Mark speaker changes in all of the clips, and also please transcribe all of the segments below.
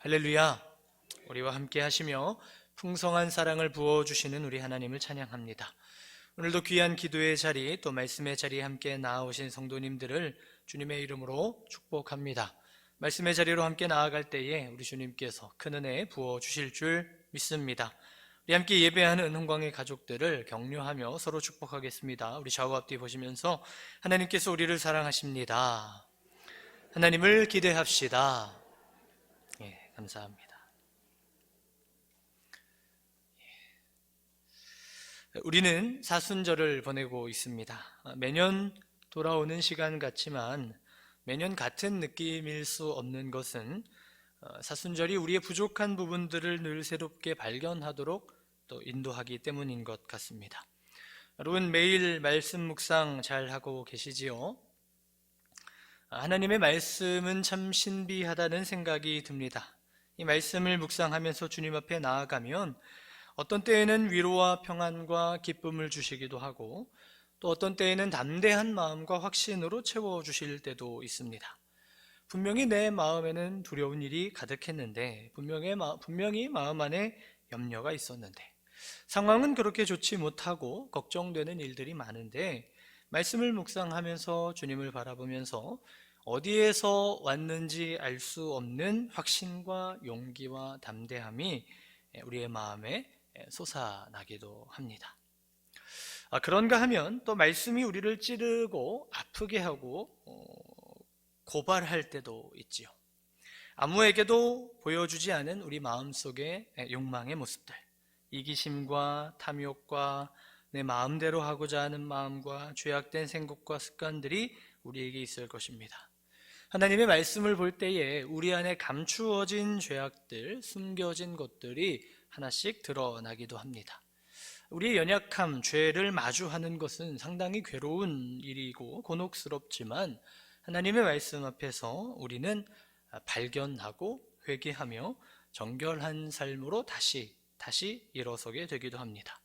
Speaker 1: 할렐루야. 우리와 함께 하시며 풍성한 사랑을 부어주시는 우리 하나님을 찬양합니다. 오늘도 귀한 기도의 자리, 또 말씀의 자리에 함께 나아오신 성도님들을 주님의 이름으로 축복합니다. 말씀의 자리로 함께 나아갈 때에 우리 주님께서 큰 은혜 부어주실 줄 믿습니다. 우리 함께 예배하는 홍광의 가족들을 격려하며 서로 축복하겠습니다. 우리 좌우 앞뒤 보시면서 하나님께서 우리를 사랑하십니다. 하나님을 기대합시다. 감사합니다. 우리는 사순절을 보내고 있습니다. 매년 돌아오는 시간 같지만 매년 같은 느낌일 수 없는 것은 사순절이 우리의 부족한 부분들을 늘 새롭게 발견하도록 또 인도하기 때문인 것 같습니다. 여러분 매일 말씀 묵상 잘 하고 계시지요? 하나님의 말씀은 참 신비하다는 생각이 듭니다. 이 말씀을 묵상하면서 주님 앞에 나아가면 어떤 때에는 위로와 평안과 기쁨을 주시기도 하고 또 어떤 때에는 담대한 마음과 확신으로 채워주실 때도 있습니다. 분명히 내 마음에는 두려운 일이 가득했는데 분명히 마음 안에 염려가 있었는데 상황은 그렇게 좋지 못하고 걱정되는 일들이 많은데 말씀을 묵상하면서 주님을 바라보면서 어디에서 왔는지 알 수 없는 확신과 용기와 담대함이 우리의 마음에 솟아나기도 합니다. 그런가 하면 또 말씀이 우리를 찌르고 아프게 하고 고발할 때도 있지요. 아무에게도 보여주지 않은 우리 마음속의 욕망의 모습들, 이기심과 탐욕과 내 마음대로 하고자 하는 마음과 죄악된 생각과 습관들이 우리에게 있을 것입니다. 하나님의 말씀을 볼 때에 우리 안에 감추어진 죄악들, 숨겨진 것들이 하나씩 드러나기도 합니다. 우리의 연약함, 죄를 마주하는 것은 상당히 괴로운 일이고 곤혹스럽지만 하나님의 말씀 앞에서 우리는 발견하고 회개하며 정결한 삶으로 다시 일어서게 되기도 합니다.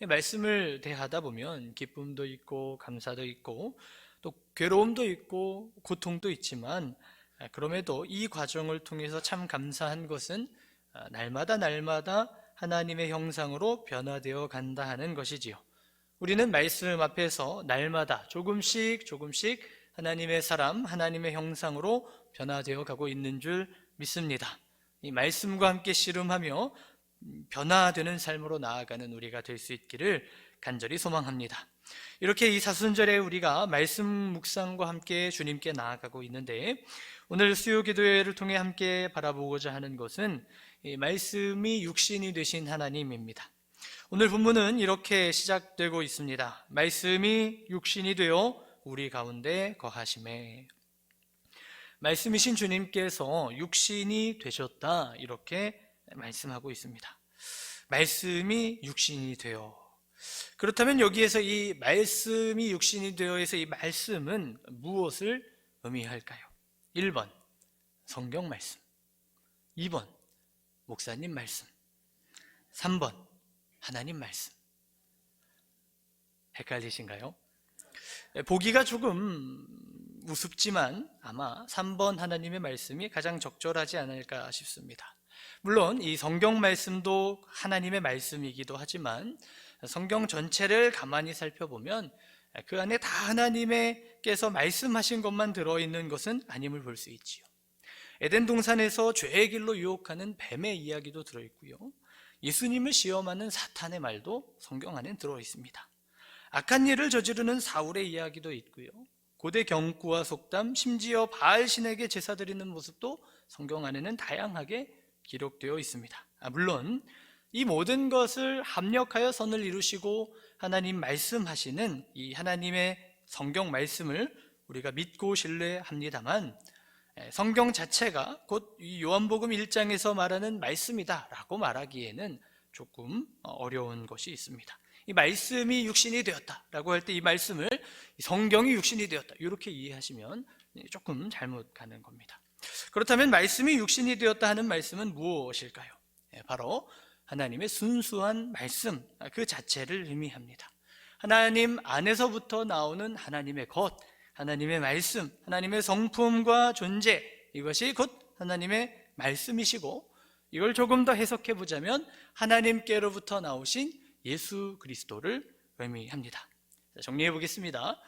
Speaker 1: 말씀을 대하다 보면 기쁨도 있고 감사도 있고 또 괴로움도 있고 고통도 있지만 그럼에도 이 과정을 통해서 참 감사한 것은 날마다 하나님의 형상으로 변화되어 간다 하는 것이지요. 우리는 말씀 앞에서 날마다 조금씩 하나님의 사람, 하나님의 형상으로 변화되어 가고 있는 줄 믿습니다. 이 말씀과 함께 씨름하며 변화되는 삶으로 나아가는 우리가 될 수 있기를 간절히 소망합니다. 이렇게 이 사순절에 우리가 말씀 묵상과 함께 주님께 나아가고 있는데 오늘 수요 기도회를 통해 함께 바라보고자 하는 것은 이 말씀이 육신이 되신 하나님입니다. 오늘 본문은 이렇게 시작되고 있습니다. 말씀이 육신이 되어 우리 가운데 거하심에. 말씀이신 주님께서 육신이 되셨다 이렇게 말씀하고 있습니다. 말씀이 육신이 되어. 그렇다면 여기에서 이 말씀이 육신이 되어에서 이 말씀은 무엇을 의미할까요? 1번 성경 말씀, 2번 목사님 말씀, 3번 하나님 말씀. 헷갈리신가요? 보기가 조금 우습지만 아마 3번 하나님의 말씀이 가장 적절하지 않을까 싶습니다. 물론 이 성경 말씀도 하나님의 말씀이기도 하지만 성경 전체를 가만히 살펴보면 그 안에 다 하나님께서 말씀하신 것만 들어있는 것은 아님을 볼 수 있지요. 에덴 동산에서 죄의 길로 유혹하는 뱀의 이야기도 들어있고요, 예수님을 시험하는 사탄의 말도 성경 안에 들어있습니다. 악한 일을 저지르는 사울의 이야기도 있고요, 고대 경구와 속담, 심지어 바알 신에게 제사 드리는 모습도 성경 안에는 다양하게 기록되어 있습니다. 물론 이 모든 것을 합력하여 선을 이루시고 하나님 말씀하시는 이 하나님의 성경 말씀을 우리가 믿고 신뢰합니다만 성경 자체가 곧 이 요한복음 1장에서 말하는 말씀이다 라고 말하기에는 조금 어려운 것이 있습니다. 이 말씀이 육신이 되었다 라고 할 때 이 말씀을 성경이 육신이 되었다 이렇게 이해하시면 조금 잘못 가는 겁니다. 그렇다면 말씀이 육신이 되었다 하는 말씀은 무엇일까요? 바로 하나님의 순수한 말씀 그 자체를 의미합니다. 하나님 안에서부터 나오는 하나님의 것, 하나님의 말씀, 하나님의 성품과 존재, 이것이 곧 하나님의 말씀이시고, 이걸 조금 더 해석해 보자면 하나님께로부터 나오신 예수 그리스도를 의미합니다. 정리해 보겠습니다.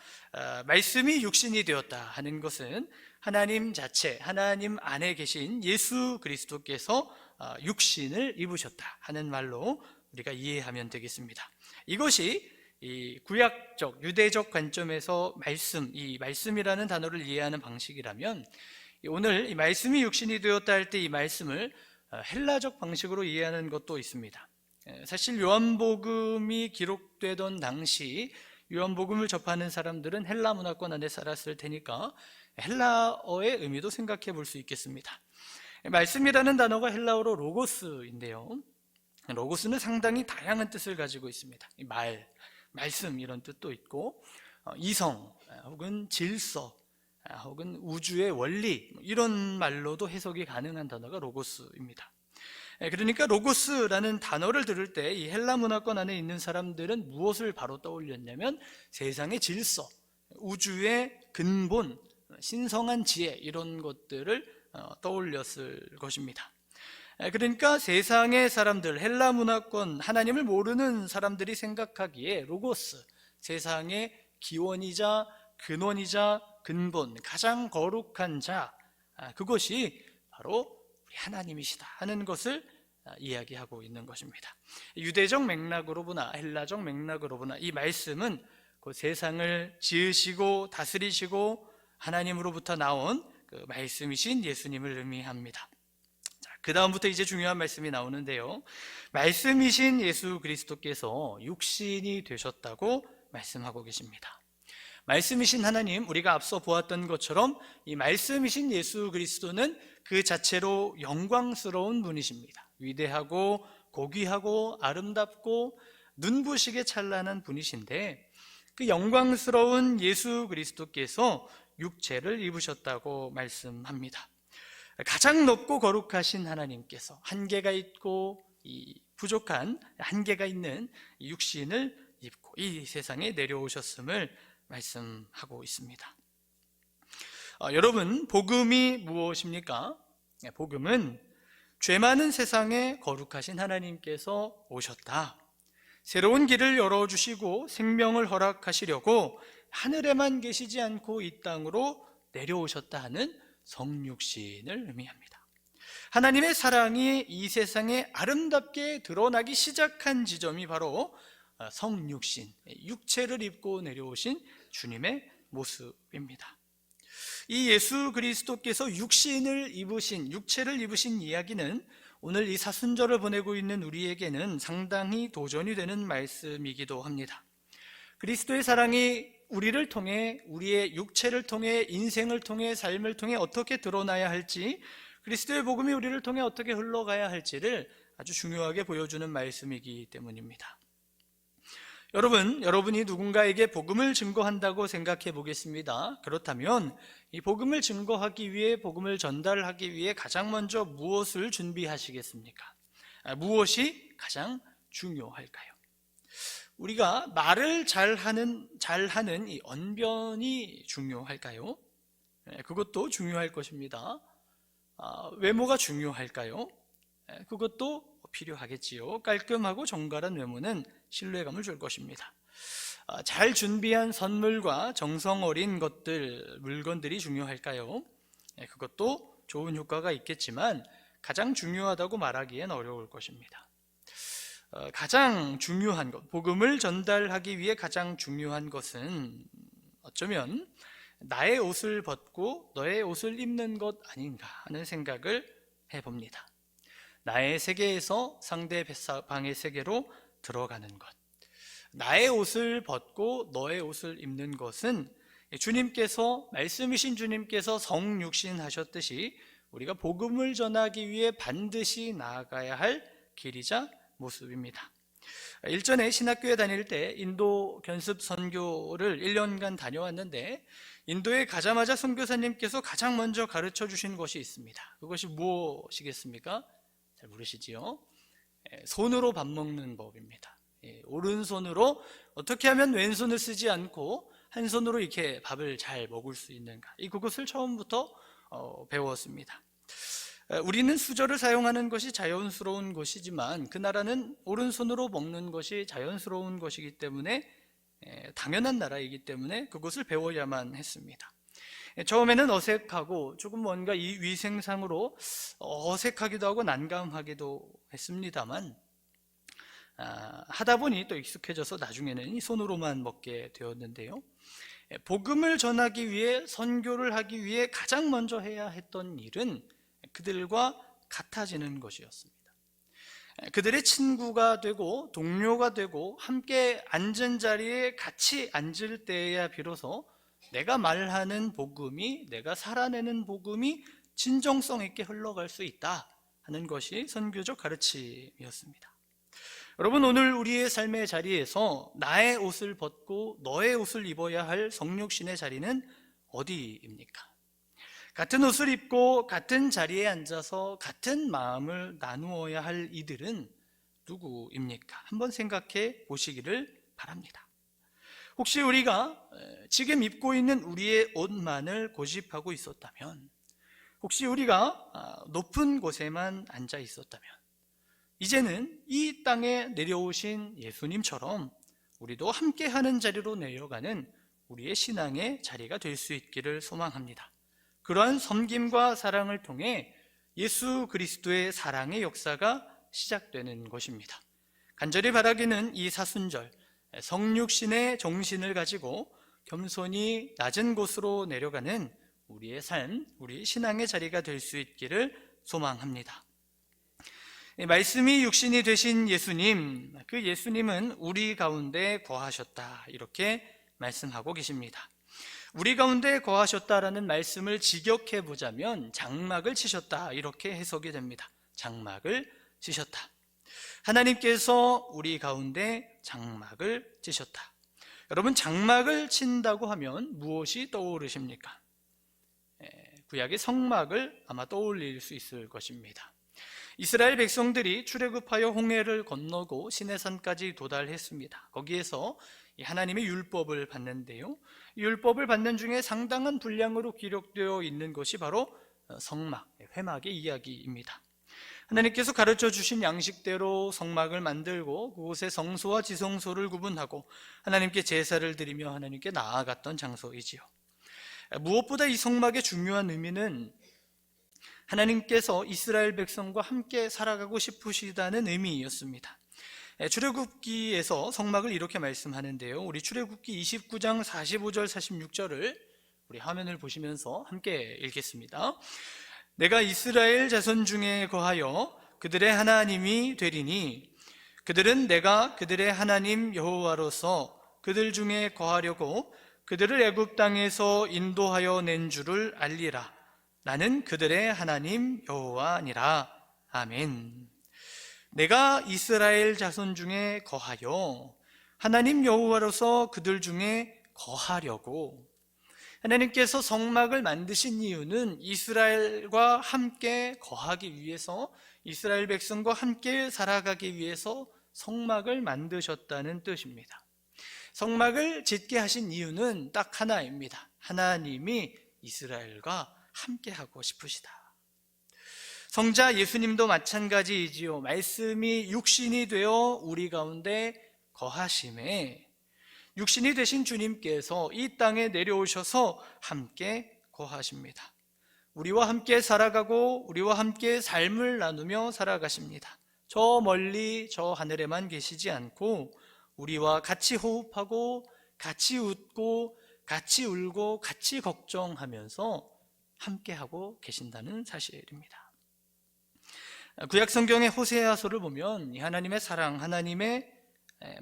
Speaker 1: 말씀이 육신이 되었다 하는 것은 하나님 자체, 하나님 안에 계신 예수 그리스도께서 육신을 입으셨다 하는 말로 우리가 이해하면 되겠습니다. 이것이 이 구약적, 유대적 관점에서 이 말씀이라는 단어를 이해하는 방식이라면, 오늘 이 말씀이 육신이 되었다 할 때 이 말씀을 헬라적 방식으로 이해하는 것도 있습니다. 사실 요한복음이 기록되던 당시 요한복음을 접하는 사람들은 헬라 문화권 안에 살았을 테니까 헬라어의 의미도 생각해 볼 수 있겠습니다. 말씀이라는 단어가 헬라어로 로고스인데요, 로고스는 상당히 다양한 뜻을 가지고 있습니다. 말씀 이런 뜻도 있고, 이성 혹은 질서 혹은 우주의 원리, 이런 말로도 해석이 가능한 단어가 로고스입니다. 그러니까 로고스라는 단어를 들을 때 이 헬라 문화권 안에 있는 사람들은 무엇을 바로 떠올렸냐면 세상의 질서, 우주의 근본, 신성한 지혜, 이런 것들을 떠올렸을 것입니다. 그러니까 세상의 사람들, 헬라 문화권, 하나님을 모르는 사람들이 생각하기에 로고스, 세상의 기원이자 근원이자 근본, 가장 거룩한 자, 그것이 바로 우리 하나님이시다 하는 것을 이야기하고 있는 것입니다. 유대적 맥락으로 보나 헬라적 맥락으로 보나 이 말씀은 그 세상을 지으시고 다스리시고 하나님으로부터 나온 그 말씀이신 예수님을 의미합니다. 그 다음부터 이제 중요한 말씀이 나오는데요, 말씀이신 예수 그리스도께서 육신이 되셨다고 말씀하고 계십니다. 말씀이신 하나님, 우리가 앞서 보았던 것처럼 이 말씀이신 예수 그리스도는 그 자체로 영광스러운 분이십니다. 위대하고 고귀하고 아름답고 눈부시게 찬란한 분이신데, 그 영광스러운 예수 그리스도께서 육체를 입으셨다고 말씀합니다. 가장 높고 거룩하신 하나님께서 한계가 있고 이 부족한 한계가 있는 육신을 입고 이 세상에 내려오셨음을 말씀하고 있습니다. 여러분, 복음이 무엇입니까? 복음은 죄 많은 세상에 거룩하신 하나님께서 오셨다, 새로운 길을 열어주시고 생명을 허락하시려고 하늘에만 계시지 않고 이 땅으로 내려오셨다 하는 성육신을 의미합니다. 하나님의 사랑이 이 세상에 아름답게 드러나기 시작한 지점이 바로 성육신, 육체를 입고 내려오신 주님의 모습입니다. 이 예수 그리스도께서 육체를 입으신 이야기는 오늘 이 사순절을 보내고 있는 우리에게는 상당히 도전이 되는 말씀이기도 합니다. 그리스도의 사랑이 우리를 통해, 우리의 육체를 통해, 인생을 통해, 삶을 통해 어떻게 드러나야 할지, 그리스도의 복음이 우리를 통해 어떻게 흘러가야 할지를 아주 중요하게 보여주는 말씀이기 때문입니다. 여러분이 누군가에게 복음을 증거한다고 생각해 보겠습니다. 그렇다면 이 복음을 증거하기 위해, 복음을 전달하기 위해 가장 먼저 무엇을 준비하시겠습니까? 무엇이 가장 중요할까요? 우리가 말을 잘하는 이 언변이 중요할까요? 그것도 중요할 것입니다. 외모가 중요할까요? 그것도 필요하겠지요. 깔끔하고 정갈한 외모는 신뢰감을 줄 것입니다. 잘 준비한 선물과 정성 어린 물건들이 중요할까요? 그것도 좋은 효과가 있겠지만 가장 중요하다고 말하기엔 어려울 것입니다. 가장 중요한 것, 복음을 전달하기 위해 가장 중요한 것은 어쩌면 나의 옷을 벗고 너의 옷을 입는 것 아닌가 하는 생각을 해봅니다. 나의 세계에서 상대방의 세계로 들어가는 것, 나의 옷을 벗고 너의 옷을 입는 것은 말씀이신 주님께서 성육신 하셨듯이 우리가 복음을 전하기 위해 반드시 나아가야 할 길이자 모습입니다. 일전에 신학교에 다닐 때 인도 견습 선교를 1년간 다녀왔는데, 인도에 가자마자 선교사님께서 가장 먼저 가르쳐 주신 것이 있습니다. 그것이 무엇이겠습니까? 잘 모르시지요? 손으로 밥 먹는 법입니다. 오른손으로 어떻게 하면 왼손을 쓰지 않고 한 손으로 이렇게 밥을 잘 먹을 수 있는가, 그것을 처음부터 배웠습니다. 우리는 수저를 사용하는 것이 자연스러운 것이지만 그 나라는 오른손으로 먹는 것이 자연스러운 것이기 때문에 당연한 나라이기 때문에 그것을 배워야만 했습니다. 처음에는 어색하고 조금 뭔가 이 위생상으로 어색하기도 하고 난감하기도 했습니다만 하다 보니 또 익숙해져서 나중에는 이 손으로만 먹게 되었는데요. 복음을 전하기 위해, 선교를 하기 위해 가장 먼저 해야 했던 일은 그들과 같아지는 것이었습니다. 그들의 친구가 되고 동료가 되고 함께 앉은 자리에 같이 앉을 때야 비로소 내가 말하는 복음이, 내가 살아내는 복음이 진정성 있게 흘러갈 수 있다 하는 것이 선교적 가르침이었습니다. 여러분, 오늘 우리의 삶의 자리에서 나의 옷을 벗고 너의 옷을 입어야 할 성육신의 자리는 어디입니까? 같은 옷을 입고 같은 자리에 앉아서 같은 마음을 나누어야 할 이들은 누구입니까? 한번 생각해 보시기를 바랍니다. 혹시 우리가 지금 입고 있는 우리의 옷만을 고집하고 있었다면, 혹시 우리가 높은 곳에만 앉아 있었다면, 이제는 이 땅에 내려오신 예수님처럼 우리도 함께하는 자리로 내려가는 우리의 신앙의 자리가 될 수 있기를 소망합니다. 그러한 섬김과 사랑을 통해 예수 그리스도의 사랑의 역사가 시작되는 것입니다. 간절히 바라기는 이 사순절, 성육신의 정신을 가지고 겸손히 낮은 곳으로 내려가는 우리의 삶, 우리 신앙의 자리가 될 수 있기를 소망합니다. 말씀이 육신이 되신 예수님, 그 예수님은 우리 가운데 거하셨다, 이렇게 말씀하고 계십니다. 우리 가운데 거하셨다라는 말씀을 직역해 보자면 장막을 치셨다, 이렇게 해석이 됩니다. 장막을 치셨다. 하나님께서 우리 가운데 장막을 치셨다. 여러분, 장막을 친다고 하면 무엇이 떠오르십니까? 구약의 성막을 아마 떠올릴 수 있을 것입니다. 이스라엘 백성들이 출애굽하여 홍해를 건너고 시내산까지 도달했습니다. 거기에서 하나님의 율법을 받는데요, 율법을 받는 중에 상당한 분량으로 기록되어 있는 것이 바로 성막, 회막의 이야기입니다. 하나님께서 가르쳐 주신 양식대로 성막을 만들고 그곳에 성소와 지성소를 구분하고 하나님께 제사를 드리며 하나님께 나아갔던 장소이지요. 무엇보다 이 성막의 중요한 의미는 하나님께서 이스라엘 백성과 함께 살아가고 싶으시다는 의미였습니다. 출애굽기에서 성막을 이렇게 말씀하는데요, 우리 출애굽기 29장 45절 46절을 우리 화면을 보시면서 함께 읽겠습니다. 내가 이스라엘 자손 중에 거하여 그들의 하나님이 되리니 그들은 내가 그들의 하나님 여호와로서 그들 중에 거하려고 그들을 애굽 땅에서 인도하여 낸 줄을 알리라. 나는 그들의 하나님 여호와니라. 아멘. 내가 이스라엘 자손 중에 거하여 하나님 여호와로서 그들 중에 거하려고, 하나님께서 성막을 만드신 이유는 이스라엘과 함께 거하기 위해서, 이스라엘 백성과 함께 살아가기 위해서 성막을 만드셨다는 뜻입니다. 성막을 짓게 하신 이유는 딱 하나입니다. 하나님이 이스라엘과 함께하고 싶으시다. 성자 예수님도 마찬가지이지요. 말씀이 육신이 되어 우리 가운데 거하심에 육신이 되신 주님께서 이 땅에 내려오셔서 함께 거하십니다. 우리와 함께 살아가고 우리와 함께 삶을 나누며 살아가십니다. 저 멀리 저 하늘에만 계시지 않고 우리와 같이 호흡하고 같이 웃고 같이 울고 같이 걱정하면서 함께하고 계신다는 사실입니다. 구약 성경의 호세아서를 보면 하나님의 사랑, 하나님의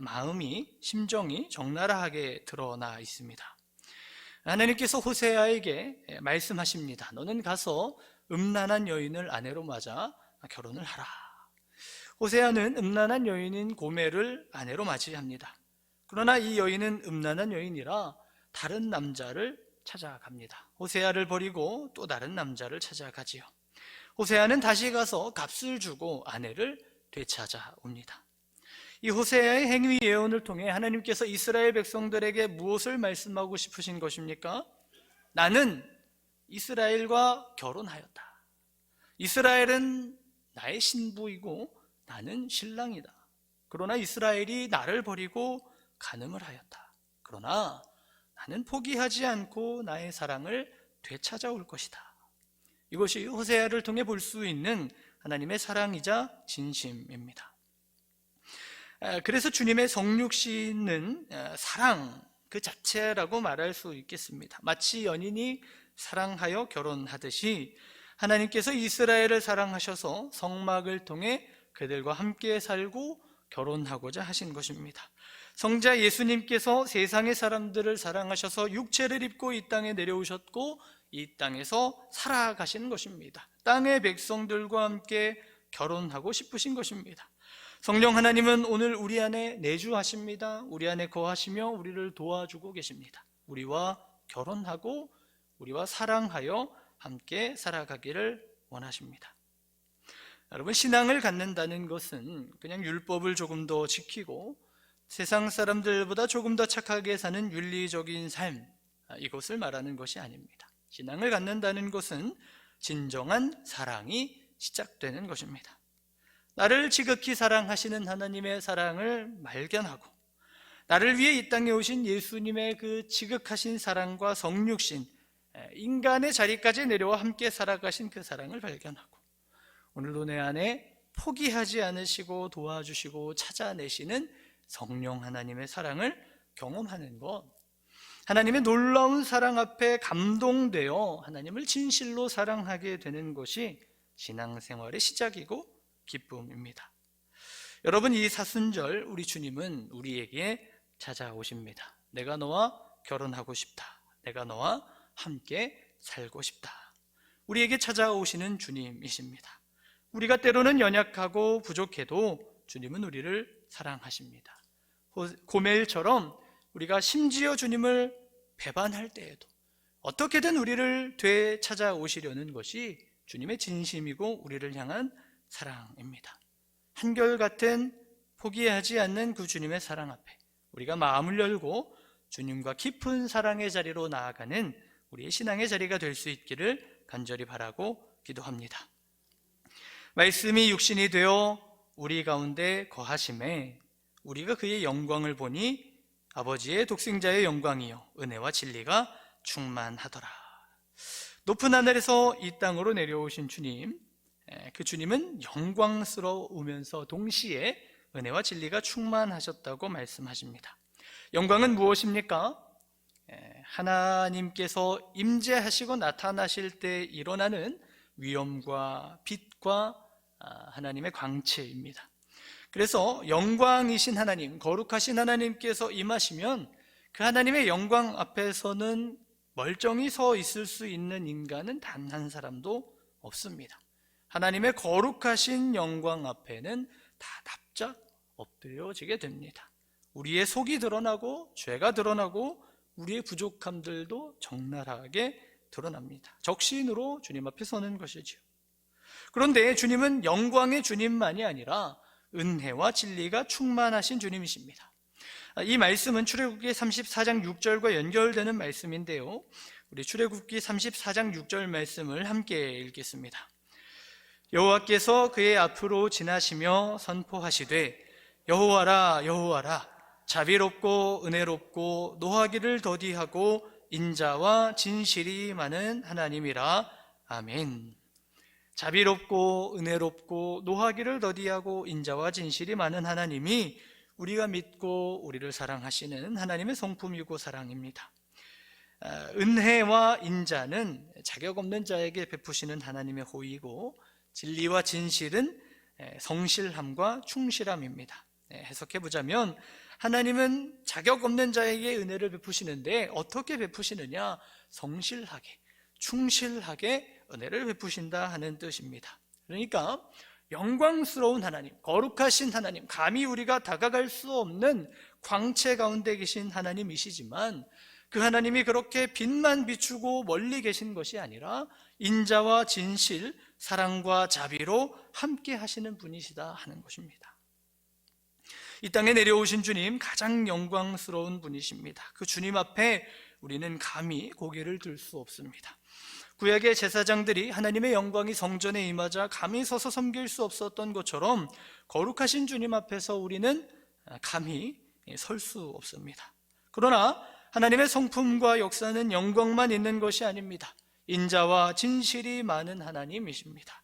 Speaker 1: 마음이, 심정이 적나라하게 드러나 있습니다. 하나님께서 호세아에게 말씀하십니다. 너는 가서 음란한 여인을 아내로 맞아 결혼을 하라. 호세아는 음란한 여인인 고멜을 아내로 맞이합니다. 그러나 이 여인은 음란한 여인이라 다른 남자를 찾아갑니다. 호세아를 버리고 또 다른 남자를 찾아가지요. 호세아는 다시 가서 값을 주고 아내를 되찾아옵니다. 이 호세아의 행위 예언을 통해 하나님께서 이스라엘 백성들에게 무엇을 말씀하고 싶으신 것입니까? 나는 이스라엘과 결혼하였다. 이스라엘은 나의 신부이고 나는 신랑이다. 그러나 이스라엘이 나를 버리고 간음을 하였다. 그러나 나는 포기하지 않고 나의 사랑을 되찾아올 것이다. 이것이 호세아를 통해 볼 수 있는 하나님의 사랑이자 진심입니다. 그래서 주님의 성육신은 사랑 그 자체라고 말할 수 있겠습니다. 마치 연인이 사랑하여 결혼하듯이 하나님께서 이스라엘을 사랑하셔서 성막을 통해 그들과 함께 살고 결혼하고자 하신 것입니다. 성자 예수님께서 세상의 사람들을 사랑하셔서 육체를 입고 이 땅에 내려오셨고 이 땅에서 살아가신 것입니다. 땅의 백성들과 함께 결혼하고 싶으신 것입니다. 성령 하나님은 오늘 우리 안에 내주하십니다. 우리 안에 거하시며 우리를 도와주고 계십니다. 우리와 결혼하고 우리와 사랑하여 함께 살아가기를 원하십니다. 여러분, 신앙을 갖는다는 것은 그냥 율법을 조금 더 지키고 세상 사람들보다 조금 더 착하게 사는 윤리적인 삶, 이것을 말하는 것이 아닙니다. 신앙을 갖는다는 것은 진정한 사랑이 시작되는 것입니다. 나를 지극히 사랑하시는 하나님의 사랑을 발견하고 나를 위해 이 땅에 오신 예수님의 그 지극하신 사랑과 성육신, 인간의 자리까지 내려와 함께 살아가신 그 사랑을 발견하고 오늘도 내 안에 포기하지 않으시고 도와주시고 찾아내시는 성령 하나님의 사랑을 경험하는 것, 하나님의 놀라운 사랑 앞에 감동되어 하나님을 진실로 사랑하게 되는 것이 신앙생활의 시작이고 기쁨입니다. 여러분, 이 사순절 우리 주님은 우리에게 찾아오십니다. 내가 너와 결혼하고 싶다. 내가 너와 함께 살고 싶다. 우리에게 찾아오시는 주님이십니다. 우리가 때로는 연약하고 부족해도 주님은 우리를 사랑하십니다. 고멜처럼 우리가 심지어 주님을 배반할 때에도 어떻게든 우리를 되찾아오시려는 것이 주님의 진심이고 우리를 향한 사랑입니다. 한결같은 포기하지 않는 그 주님의 사랑 앞에 우리가 마음을 열고 주님과 깊은 사랑의 자리로 나아가는 우리의 신앙의 자리가 될 수 있기를 간절히 바라고 기도합니다. 말씀이 육신이 되어 우리 가운데 거하심에 우리가 그의 영광을 보니 아버지의 독생자의 영광이요 은혜와 진리가 충만하더라. 높은 하늘에서 이 땅으로 내려오신 주님, 그 주님은 영광스러우면서 동시에 은혜와 진리가 충만하셨다고 말씀하십니다. 영광은 무엇입니까? 하나님께서 임재하시고 나타나실 때 일어나는 위엄과 빛과 하나님의 광채입니다. 그래서 영광이신 하나님, 거룩하신 하나님께서 임하시면 그 하나님의 영광 앞에서는 멀쩡히 서 있을 수 있는 인간은 단 한 사람도 없습니다. 하나님의 거룩하신 영광 앞에는 다 납작 엎드려지게 됩니다. 우리의 속이 드러나고 죄가 드러나고 우리의 부족함들도 적나라하게 드러납니다. 적신으로 주님 앞에 서는 것이지요. 그런데 주님은 영광의 주님만이 아니라 은혜와 진리가 충만하신 주님이십니다. 이 말씀은 출애굽기 34장 6절과 연결되는 말씀인데요, 우리 출애굽기 34장 6절 말씀을 함께 읽겠습니다. 여호와께서 그의 앞으로 지나시며 선포하시되 여호와라 여호와라 자비롭고 은혜롭고 노하기를 더디하고 인자와 진실이 많은 하나님이라. 아멘. 자비롭고 은혜롭고 노하기를 더디하고 인자와 진실이 많은 하나님이 우리가 믿고 우리를 사랑하시는 하나님의 성품이고 사랑입니다. 은혜와 인자는 자격 없는 자에게 베푸시는 하나님의 호의고, 진리와 진실은 성실함과 충실함입니다. 해석해보자면 하나님은 자격 없는 자에게 은혜를 베푸시는데 어떻게 베푸시느냐? 성실하게, 충실하게 은혜를 베푸신다 하는 뜻입니다. 그러니까 영광스러운 하나님, 거룩하신 하나님, 감히 우리가 다가갈 수 없는 광채 가운데 계신 하나님이시지만 그 하나님이 그렇게 빛만 비추고 멀리 계신 것이 아니라 인자와 진실, 사랑과 자비로 함께 하시는 분이시다 하는 것입니다. 이 땅에 내려오신 주님, 가장 영광스러운 분이십니다. 그 주님 앞에 우리는 감히 고개를 들 수 없습니다. 구약의 제사장들이 하나님의 영광이 성전에 임하자 감히 서서 섬길 수 없었던 것처럼 거룩하신 주님 앞에서 우리는 감히 설 수 없습니다. 그러나 하나님의 성품과 역사는 영광만 있는 것이 아닙니다. 인자와 진실이 많은 하나님이십니다.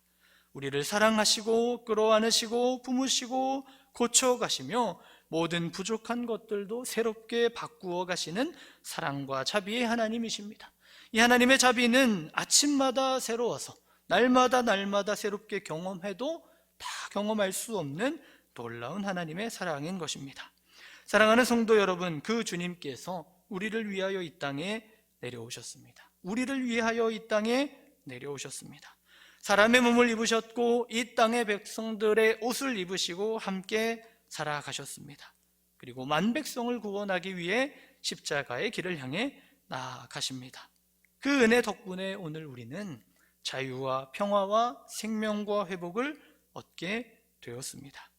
Speaker 1: 우리를 사랑하시고 끌어안으시고 품으시고 고쳐가시며 모든 부족한 것들도 새롭게 바꾸어 가시는 사랑과 자비의 하나님이십니다. 이 하나님의 자비는 아침마다 새로워서 날마다 새롭게 경험해도 다 경험할 수 없는 놀라운 하나님의 사랑인 것입니다. 사랑하는 성도 여러분, 그 주님께서 우리를 위하여 이 땅에 내려오셨습니다. 우리를 위하여 이 땅에 내려오셨습니다. 사람의 몸을 입으셨고 이 땅의 백성들의 옷을 입으시고 함께 살아가셨습니다. 그리고 만백성을 구원하기 위해 십자가의 길을 향해 나아가십니다. 그 은혜 덕분에 오늘 우리는 자유와 평화와 생명과 회복을 얻게 되었습니다.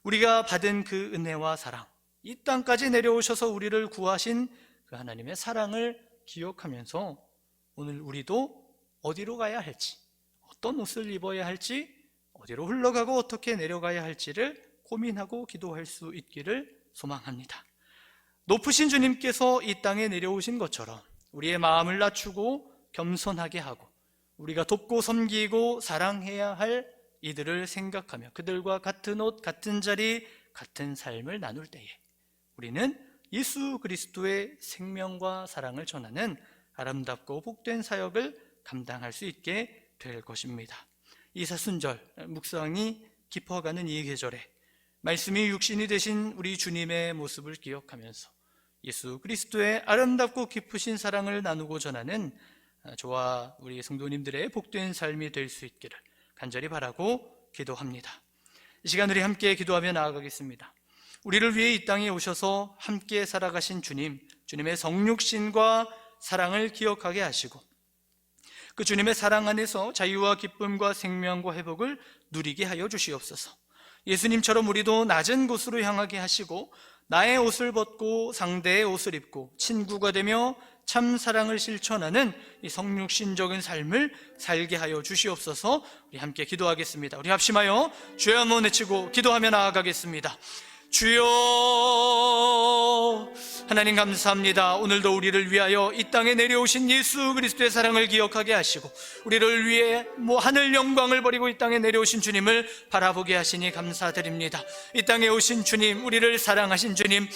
Speaker 1: 우리가 받은 그 은혜와 사랑, 이 땅까지 내려오셔서 우리를 구하신 그 하나님의 사랑을 기억하면서 오늘 우리도 어디로 가야 할지, 어떤 옷을 입어야 할지, 어디로 흘러가고 어떻게 내려가야 할지를 고민하고 기도할 수 있기를 소망합니다. 높으신 주님께서 이 땅에 내려오신 것처럼 우리의 마음을 낮추고 겸손하게 하고 우리가 돕고 섬기고 사랑해야 할 이들을 생각하며 그들과 같은 옷, 같은 자리, 같은 삶을 나눌 때에 우리는 예수 그리스도의 생명과 사랑을 전하는 아름답고 복된 사역을 감당할 수 있게 될 것입니다. 이 사순절 묵상이 깊어가는 이 계절에 말씀이 육신이 되신 우리 주님의 모습을 기억하면서 예수 그리스도의 아름답고 깊으신 사랑을 나누고 전하는 저와 우리 성도님들의 복된 삶이 될 수 있기를 간절히 바라고 기도합니다. 이 시간 우리 함께 기도하며 나아가겠습니다. 우리를 위해 이 땅에 오셔서 함께 살아가신 주님, 주님의 성육신과 사랑을 기억하게 하시고 그 주님의 사랑 안에서 자유와 기쁨과 생명과 회복을 누리게 하여 주시옵소서. 예수님처럼 우리도 낮은 곳으로 향하게 하시고 나의 옷을 벗고 상대의 옷을 입고 친구가 되며 참 사랑을 실천하는 이 성육신적인 삶을 살게 하여 주시옵소서. 우리 함께 기도하겠습니다. 우리 합심하여 주여 한번 외치고 기도하며 나아가겠습니다. 주여, 하나님 감사합니다. 오늘도 우리를 위하여 이 땅에 내려오신 예수 그리스도의 사랑을 기억하게 하시고 우리를 위해 하늘 영광을 버리고 이 땅에 내려오신 주님을 바라보게 하시니 감사드립니다. 이 땅에 오신 주님, 우리를 사랑하신 주님,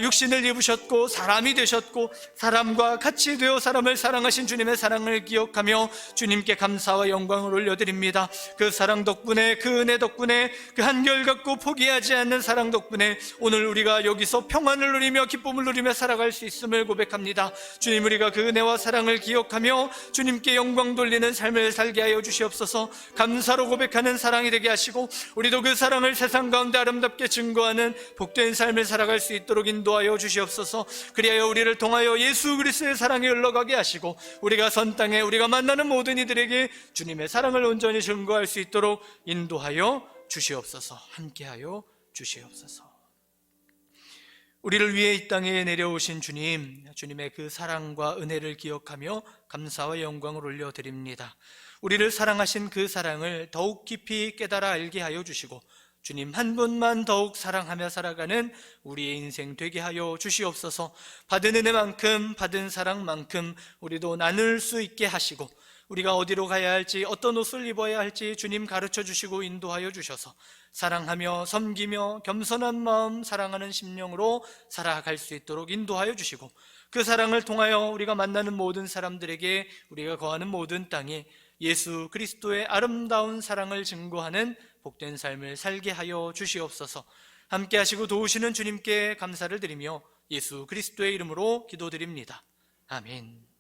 Speaker 1: 육신을 입으셨고 사람이 되셨고 사람과 같이 되어 사람을 사랑하신 주님의 사랑을 기억하며 주님께 감사와 영광을 올려드립니다. 그 사랑 덕분에, 그 은혜 덕분에, 그 한결같고 포기하지 않는 사랑 덕분에 오늘 우리가 여기서 평안을 누리며 기쁨을 누리며 살아갈 수 있음을 고백합니다. 주님, 우리가 그 은혜와 사랑을 기억하며 주님께 영광 돌리는 삶을 살게 하여 주시옵소서. 감사로 고백하는 사랑이 되게 하시고 우리도 그 사랑을 세상 가운데 아름답게 증거하는 복된 삶을 살아갈 수 있도록 인도하여 주시옵소서. 그리하여 우리를 통하여 예수 그리스도의 사랑이 흘러가게 하시고 우리가 선 땅에 우리가 만나는 모든 이들에게 주님의 사랑을 온전히 증거할 수 있도록 인도하여 주시옵소서. 함께하여 주시옵소서. 우리를 위해 이 땅에 내려오신 주님, 주님의 그 사랑과 은혜를 기억하며 감사와 영광을 올려드립니다. 우리를 사랑하신 그 사랑을 더욱 깊이 깨달아 알게 하여 주시고 주님 한 분만 더욱 사랑하며 살아가는 우리의 인생 되게 하여 주시옵소서. 받은 은혜만큼, 받은 사랑만큼 우리도 나눌 수 있게 하시고 우리가 어디로 가야 할지, 어떤 옷을 입어야 할지 주님 가르쳐 주시고 인도하여 주셔서 사랑하며 섬기며 겸손한 마음, 사랑하는 심령으로 살아갈 수 있도록 인도하여 주시고 그 사랑을 통하여 우리가 만나는 모든 사람들에게, 우리가 거하는 모든 땅에 예수 그리스도의 아름다운 사랑을 증거하는 복된 삶을 살게 하여 주시옵소서. 함께 하시고 도우시는 주님께 감사를 드리며 예수 그리스도의 이름으로 기도드립니다. 아멘.